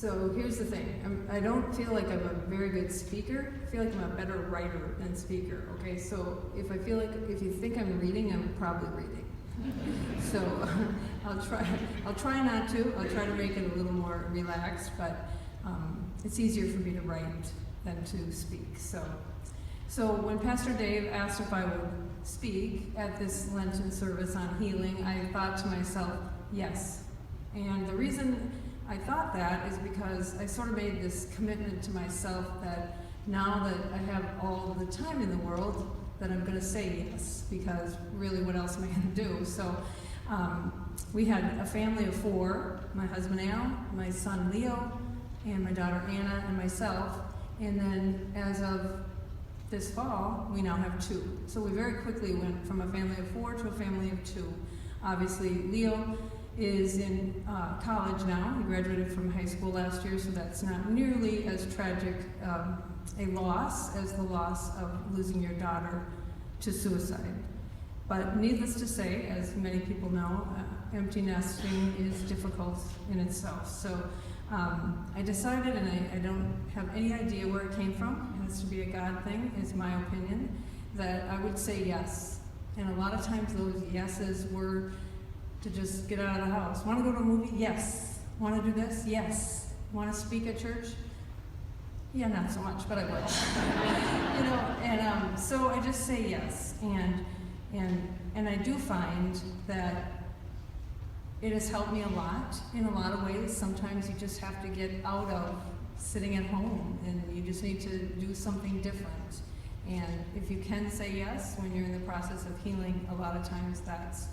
So here's the thing. I don't feel like I'm a very good speaker. I feel like I'm a better writer than speaker. Okay, so if you think I'm reading, I'm probably reading. So I'll try not to. I'll try to make it a little more relaxed, but it's easier for me to write than to speak. So when Pastor Dave asked if I would speak at this Lenten service on healing, I thought to myself, yes. And the reason I thought that is because I sort of made this commitment to myself that now that I have all the time in the world, that I'm going to say yes, because really what else am I going to do? So we had a family of 4, my husband Al, my son Leo, and my daughter Anna, and myself. And then as of this fall, we now have 2. So we very quickly went from a family of 4 to a family of 2. Obviously, Leo is in college now. He graduated from high school last year, so that's not nearly as tragic a loss as the loss of losing your daughter to suicide. But needless to say, as many people know, empty nesting is difficult in itself. So I decided, and I don't have any idea where it came from, it has to be a God thing, is my opinion, that I would say yes. And a lot of times those yeses were to just get out of the house. Want to go to a movie? Yes. Want to do this? Yes. Want to speak at church? Yeah, not so much, but I will. And so I just say yes. And I do find that it has helped me a lot in a lot of ways. Sometimes you just have to get out of sitting at home and you just need to do something different. And if you can say yes when you're in the process of healing, a lot of times that's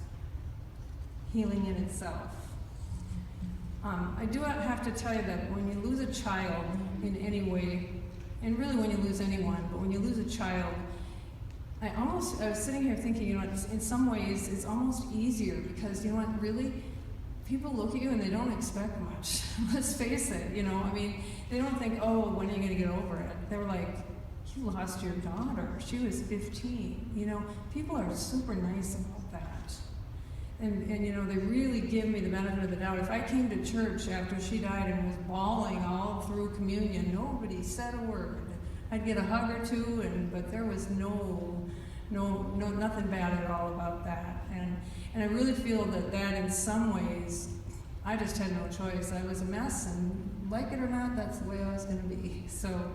healing in itself. I do have to tell you that when you lose a child in any way, and really when you lose anyone, but when you lose a child, I was sitting here thinking, in some ways it's almost easier because, really, people look at you and they don't expect much. Let's face it, they don't think, oh, when are you going to get over it? They're like, you lost your daughter. She was 15. People are super nice about that. And they really give me the benefit of the doubt. If I came to church after she died and was bawling all through communion, nobody said a word. I'd get a hug or two, but there was nothing bad at all about that. And I really feel that in some ways, I just had no choice. I was a mess, and like it or not, that's the way I was going to be. So,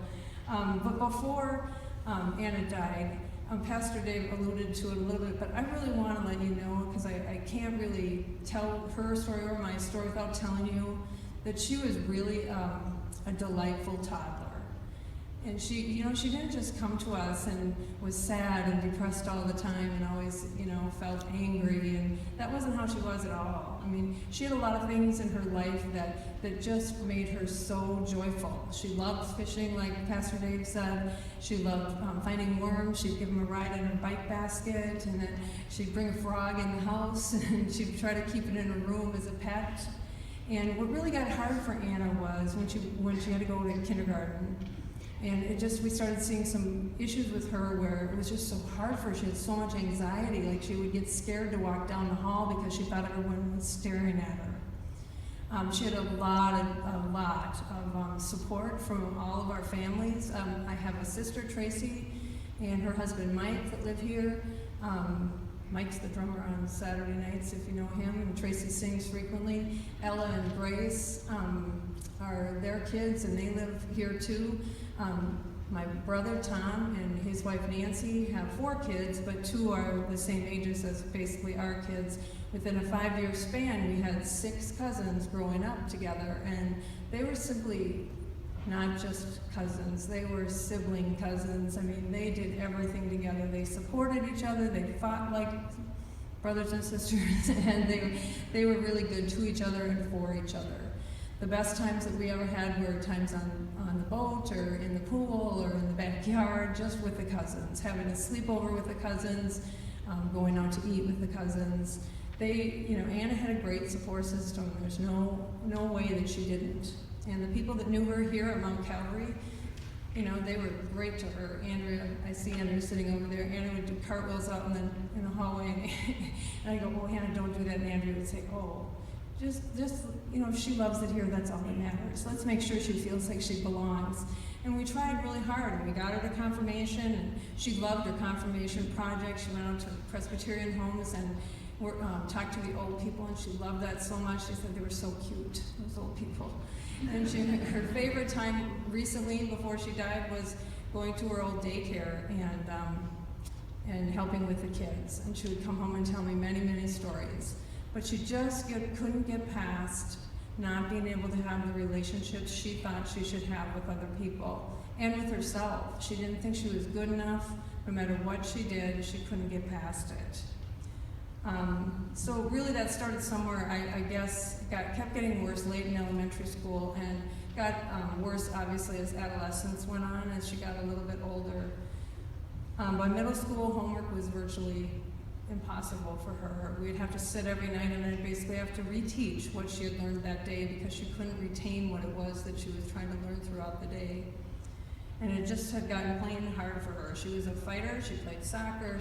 but before Anna died, Pastor Dave alluded to it a little bit, but I really want to let you know, because I can't really tell her story or my story without telling you that she was really a delightful toddler. And she didn't just come to us and was sad and depressed all the time and always, felt angry, and that wasn't how she was at all. She had a lot of things in her life that just made her so joyful. She loved fishing, like Pastor Dave said. She loved finding worms. She'd give him a ride in her bike basket, and then she'd bring a frog in the house, and she'd try to keep it in her room as a pet. And what really got hard for Anna was when she had to go to kindergarten. And we started seeing some issues with her where it was just so hard for her. She had so much anxiety, like she would get scared to walk down the hall because she thought everyone was staring at her. She had a lot of support from all of our families. I have a sister, Tracy, and her husband, Mike, that live here. Mike's the drummer on Saturday nights, if you know him, and Tracy sings frequently. Ella and Grace are their kids, and they live here too. My brother Tom and his wife Nancy have 4 kids, but 2 are the same ages as basically our kids. Within a 5-year span, we had 6 cousins growing up together, and they were simply not just cousins, they were sibling cousins. They did everything together. They supported each other, they fought like brothers and sisters, and they were really good to each other and for each other. The best times that we ever had were times on the boat or in the pool or in the backyard, just with the cousins, having a sleepover with the cousins, going out to eat with the cousins. Anna had a great support system. There's no way that she didn't. And the people that knew her here at Mount Calvary, they were great to her. Andrea, I see Andrea sitting over there. Andrea would do cartwheels out in the hallway, and I go, oh, Hannah, don't do that. And Andrea would say, oh, just, if she loves it here, that's all that matters. Let's make sure she feels like she belongs. And we tried really hard, and we got her to confirmation, and she loved her confirmation project. She went out to Presbyterian homes and talked to the old people, and she loved that so much. She said they were so cute, those old people. And her favorite time recently, before she died, was going to her old daycare and helping with the kids. And she would come home and tell me many, many stories. But she just couldn't get past not being able to have the relationships she thought she should have with other people and with herself. She didn't think she was good enough. No matter what she did, she couldn't get past it. So really that started somewhere, I guess, kept getting worse late in elementary school, and got worse obviously as adolescence went on, as she got a little bit older. By middle school, homework was virtually impossible for her. We'd have to sit every night, and I'd basically have to reteach what she had learned that day, because she couldn't retain what it was that she was trying to learn throughout the day. And it just had gotten plain hard for her. She was a fighter. She played soccer.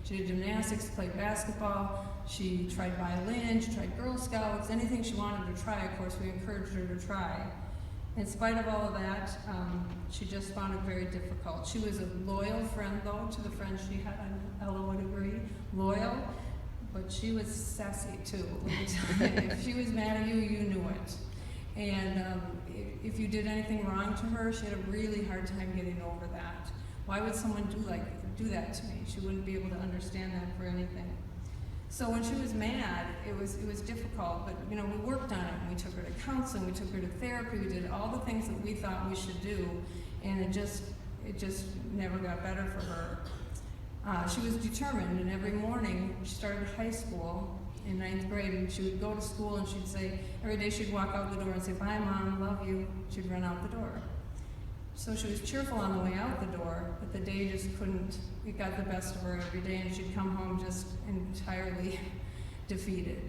She did gymnastics, played basketball. She tried violin. She tried Girl Scouts. Anything she wanted to try, of course, we encouraged her to try. In spite of all of that, she just found it very difficult. She was a loyal friend, though, to the friends she had. Ella would agree. Loyal, but she was sassy, too. If she was mad at you, you knew it. And if you did anything wrong to her, she had a really hard time getting over that. Why would someone do that to me? She wouldn't be able to understand that for anything. So when she was mad, it was difficult, but we worked on it, and we took her to counseling, we took her to therapy, we did all the things that we thought we should do, and it just never got better for her. She was determined, and every morning, she started high school in 9th grade, and she would go to school, and she'd say, every day she'd walk out the door and say, "Bye, Mom, love you." She'd run out the door. So she was cheerful on the way out the door, but the day just it got the best of her every day, and she'd come home just entirely defeated.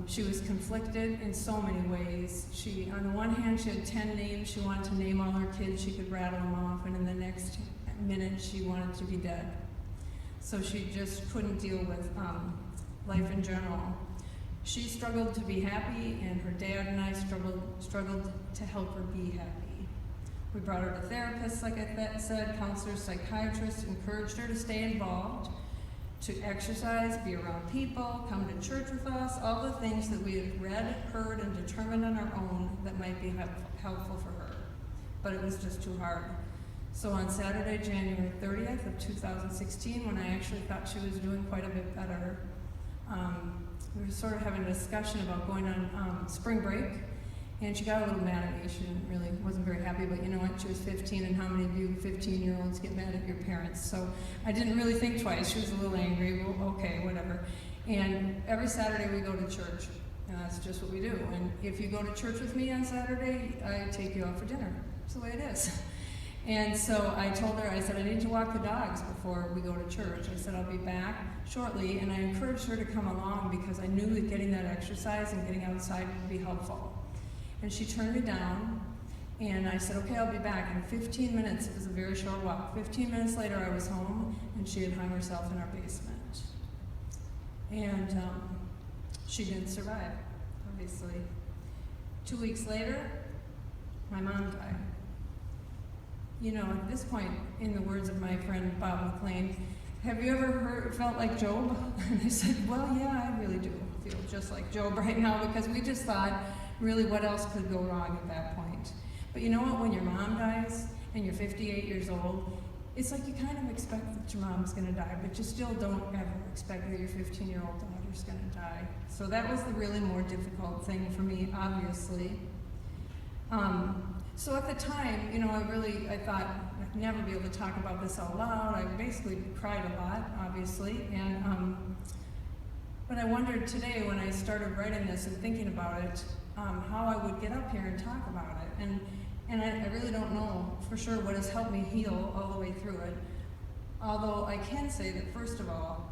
She was conflicted in so many ways. On the one hand, she had 10 names. She wanted to name all her kids. She could rattle them off, and in the next minute, she wanted to be dead. So she just couldn't deal with life in general. She struggled to be happy, and her dad and I struggled to help her be happy. We brought her to therapists, like I said, counselors, psychiatrists, encouraged her to stay involved, to exercise, be around people, come to church with us, all the things that we had read, heard, and determined on our own that might be helpful for her. But it was just too hard. So on Saturday, January 30th of 2016, when I actually thought she was doing quite a bit better, we were sort of having a discussion about going on spring break. And she got a little mad at me. She really wasn't very happy, but you know what? She was 15, and how many of you 15-year-olds get mad at your parents? So I didn't really think twice. She was a little angry. Well, okay, whatever. And every Saturday we go to church, and that's just what we do. And if you go to church with me on Saturday, I take you out for dinner. That's the way it is. And so I told her, I said, I need to walk the dogs before we go to church. I said, I'll be back shortly, and I encouraged her to come along because I knew that getting that exercise and getting outside would be helpful. And she turned me down, and I said, okay, I'll be back. In 15 minutes, it was a very short walk. 15 minutes later, I was home, and she had hung herself in our basement. And she didn't survive, obviously. 2 weeks later, my mom died. At this point, in the words of my friend Bob McLean, have you ever felt like Job? And I said, well, yeah, I really do feel just like Job right now, because we just thought, really, what else could go wrong at that point? But you know what? When your mom dies and you're 58 years old, it's like you kind of expect that your mom's going to die, but you still don't ever expect that your 15-year-old daughter's going to die. So that was the really more difficult thing for me, obviously. So at the time, I thought I'd never be able to talk about this out loud. I basically cried a lot, obviously, but I wondered today when I started writing this and thinking about it, how I would get up here and talk about it. And I really don't know for sure what has helped me heal all the way through it. Although I can say that, first of all,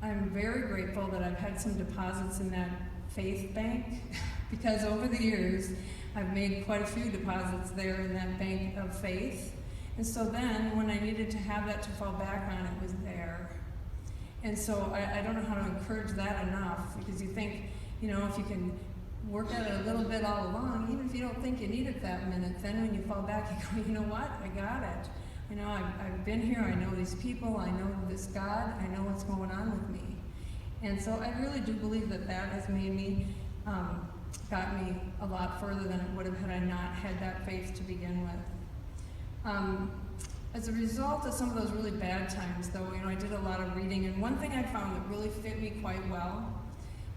I'm very grateful that I've had some deposits in that faith bank, because over the years, I've made quite a few deposits there in that bank of faith. And so then, when I needed to have that to fall back on, it was there. And so I don't know how to encourage that enough, because you think, if you can work at it a little bit all along, even if you don't think you need it that minute, then when you fall back, you go, you know what, I got it. I've been here, I know these people, I know this God, I know what's going on with me. And so I really do believe that has made me, got me a lot further than it would have had I not had that faith to begin with. As a result of some of those really bad times, though, I did a lot of reading, and one thing I found that really fit me quite well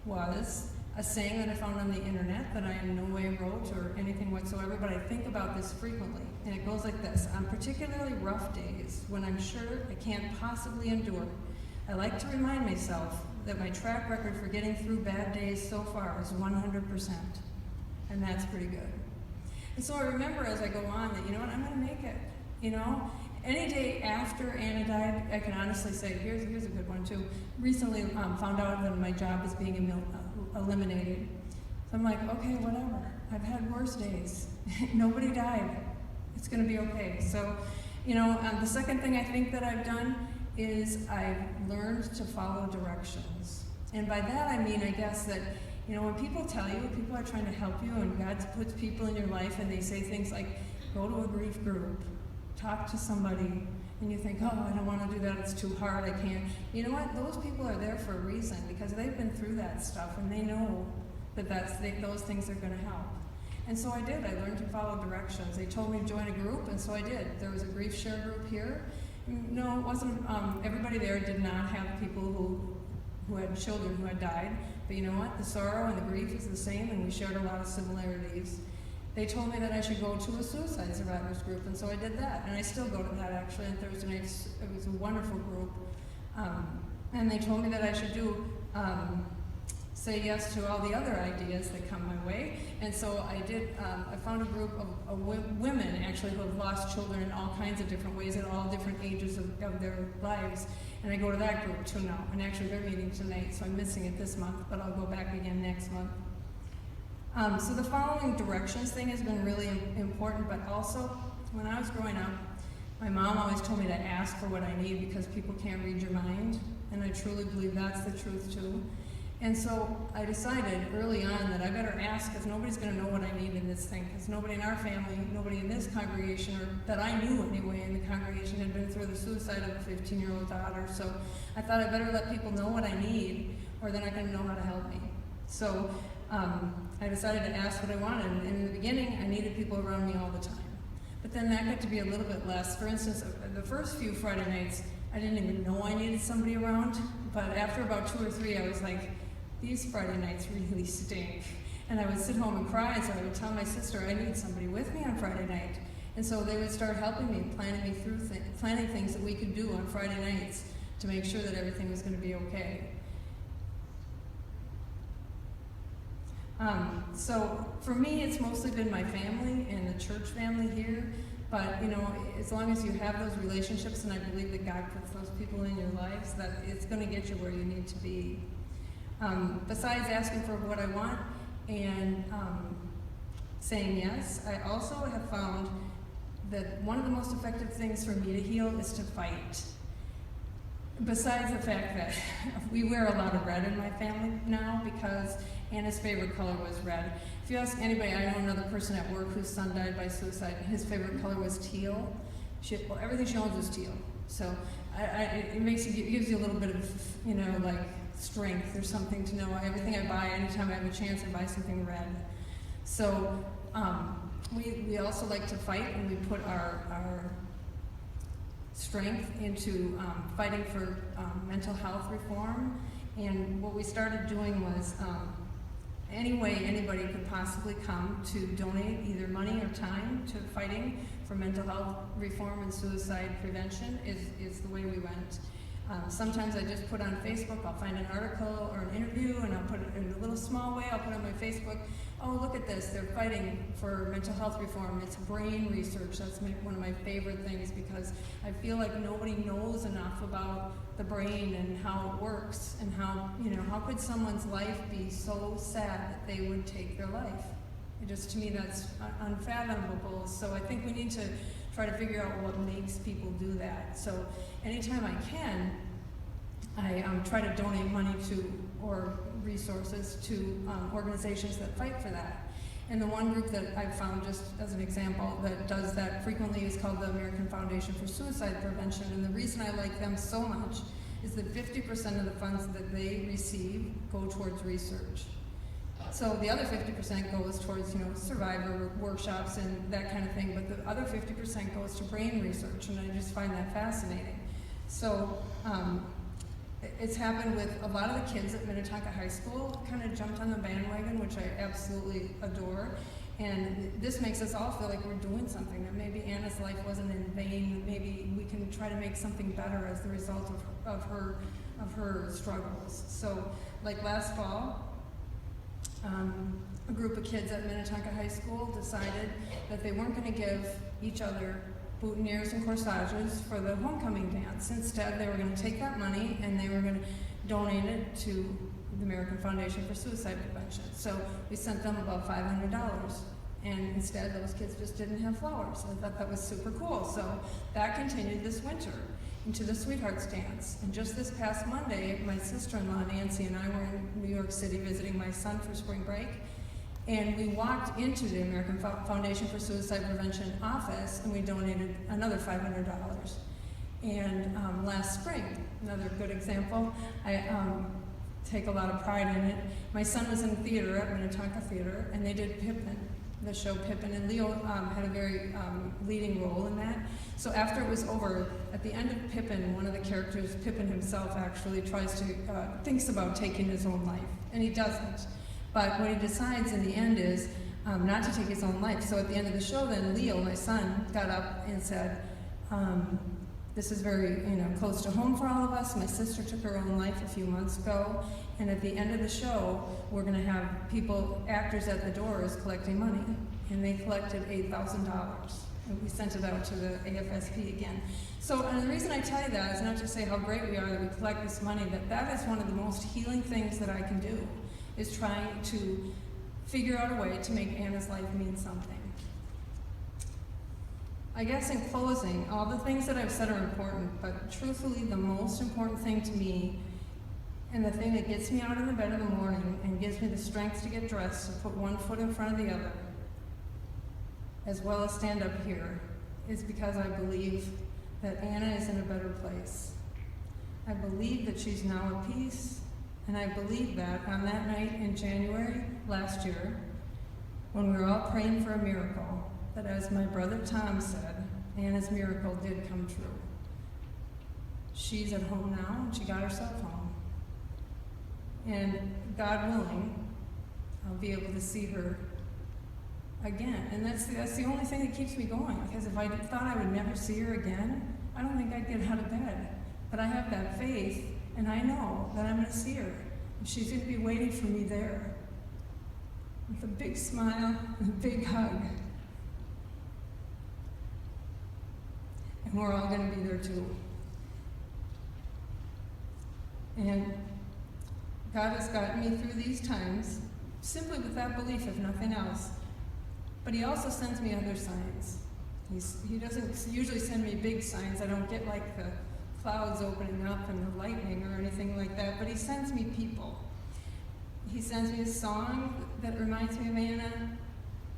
was a saying that I found on the internet that I in no way wrote or anything whatsoever, but I think about this frequently. And it goes like this: on particularly rough days, when I'm sure I can't possibly endure, I like to remind myself that my track record for getting through bad days so far is 100%. And that's pretty good. And so I remember as I go on that, I'm gonna make it. Any day after Anna died, I can honestly say, here's a good one too. Recently found out that my job is being eliminated. So I'm like, okay, whatever. I've had worse days. Nobody died. It's gonna be okay. So, the second thing I think that I've done is I've learned to follow directions. And by that I mean, I guess that, when people tell you, people are trying to help you, and God puts people in your life and they say things like, go to a grief group, talk to somebody, and you think, oh, I don't want to do that, it's too hard, I can't. You know what? Those people are there for a reason, because they've been through that stuff and they know that those things are going to help. And so I did. I learned to follow directions. They told me to join a group, and so I did. There was a grief share group here. No, it wasn't, everybody there did not have people who had children who had died, but you know what? The sorrow and the grief is the same, and we shared a lot of similarities. They told me that I should go to a suicide survivors group, and so I did that. And I still go to that actually on Thursday nights. It was a wonderful group. And they told me that I should say yes to all the other ideas that come my way. And so I did, I found a group of women actually who have lost children in all kinds of different ways at all different ages of their lives. And I go to that group too now. And actually they're meeting tonight, so I'm missing it this month, but I'll go back again next month. So the following directions thing has been really important, but also when I was growing up, my mom always told me to ask for what I need because people can't read your mind, and I truly believe that's the truth too. And so I decided early on that I better ask, because nobody's going to know what I need in this thing, because nobody in our family, nobody in this congregation, or that I knew anyway in the congregation, had been through the suicide of a 15-year-old daughter. So I thought I better let people know what I need, or they're not going to know how to help me. So I decided to ask what I wanted, and in the beginning I needed people around me all the time. But then that got to be a little bit less. For instance, the first few Friday nights, I didn't even know I needed somebody around, but after about 2 or 3, I was like, these Friday nights really stink. And I would sit home and cry, and so I would tell my sister, I need somebody with me on Friday night. And so they would start helping me, planning things that we could do on Friday nights to make sure that everything was going to be okay. So for me, it's mostly been my family and the church family here. But as long as you have those relationships, and I believe that God puts those people in your lives, that it's going to get you where you need to be. Besides asking for what I want and saying yes, I also have found that one of the most effective things for me to heal is to fight. Besides the fact that we wear a lot of red in my family now because Anna's favorite color was red. If you ask anybody, I know another person at work whose son died by suicide, his favorite color was teal. Everything she owns is teal. So it gives you a little bit of, strength or something to know everything I buy, anytime I have a chance, I buy something red. So we also like to fight, and we put our strength into fighting for mental health reform. And what we started doing was any way anybody could possibly come to donate either money or time to fighting for mental health reform and suicide prevention is the way we went. Sometimes I just put on Facebook, I'll find an article or an interview, and I'll put it in a little small way, I'll put on my Facebook, oh, look at this, they're fighting for mental health reform. It's brain research. That's one of my favorite things, because I feel like nobody knows enough about the brain and how it works, and how could someone's life be so sad that they would take their life? To me, that's unfathomable. So I think we need to try to figure out what makes people do that. So anytime I can, I try to donate money to or resources to organizations that fight for that. And the one group that I've found, just as an example, that does that frequently is called the American Foundation for Suicide Prevention. And the reason I like them so much is that 50% of the funds that they receive go towards research. So the other 50% goes towards, survivor workshops and that kind of thing, but the other 50% goes to brain research, and I just find that fascinating. So it's happened with a lot of the kids at Minnetonka High School kind of jumped on the bandwagon, which I absolutely adore. And this makes us all feel like we're doing something, that maybe Anna's life wasn't in vain, that maybe we can try to make something better as the result of her struggles. So like last fall, a group of kids at Minnetonka High School decided that they weren't going to give each other boutonnieres and corsages for the homecoming dance. Instead, they were going to take that money and they were going to donate it to the American Foundation for Suicide Prevention. So we sent them about $500. And instead, those kids just didn't have flowers. I thought that was super cool. So that continued this winter into the Sweethearts Dance. And just this past Monday, my sister-in-law Nancy and I were in New York City visiting my son for spring break. And we walked into the American Foundation for Suicide Prevention office and we donated another $500. And last spring, another good example, I take a lot of pride in it. My son was in theater at Minnetonka Theater and they did Pippin, the show Pippin, and Leo had a very leading role in that. So after it was over, at the end of Pippin, one of the characters, Pippin himself, actually thinks about taking his own life, and he doesn't. But what he decides in the end is not to take his own life. So at the end of the show, then Leo, my son, got up and said, this is very close to home for all of us. My sister took her own life a few months ago. And at the end of the show, we're going to have actors at the doors collecting money. And they collected $8,000. And we sent it out to the AFSP again. So and the reason I tell you that is not to say how great we are that we collect this money, but that is one of the most healing things that I can do, is trying to figure out a way to make Anna's life mean something. I guess in closing, all the things that I've said are important, but truthfully the most important thing to me, and the thing that gets me out of the bed in the morning and gives me the strength to get dressed, to put one foot in front of the other, as well as stand up here, is because I believe that Anna is in a better place. I believe that she's now at peace. And I believe that on that night in January last year, when we were all praying for a miracle, that as my brother Tom said, Anna's miracle did come true. She's at home now, and she got herself home. And God willing, I'll be able to see her again. And that's the only thing that keeps me going, because if I thought I would never see her again, I don't think I'd get out of bed. But I have that faith, and I know that I'm going to see her. And she's going to be waiting for me there with a big smile and a big hug. And we're all going to be there too. And God has gotten me through these times simply with that belief, if nothing else. But he also sends me other signs. He doesn't usually send me big signs. I don't get like the clouds opening up and the lightning or anything like that, but he sends me people. He sends me a song that reminds me of Anna,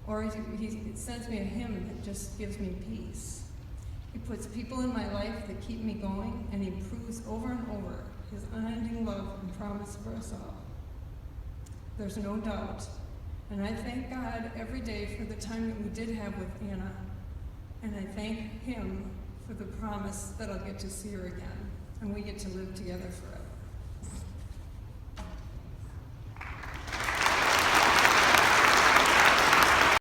or he sends me a hymn that just gives me peace. He puts people in my life that keep me going, and he proves over and over his unending love and promise for us all. There's no doubt. And I thank God every day for the time that we did have with Anna, and I thank him for the promise that I'll get to see her again, and we get to live together forever.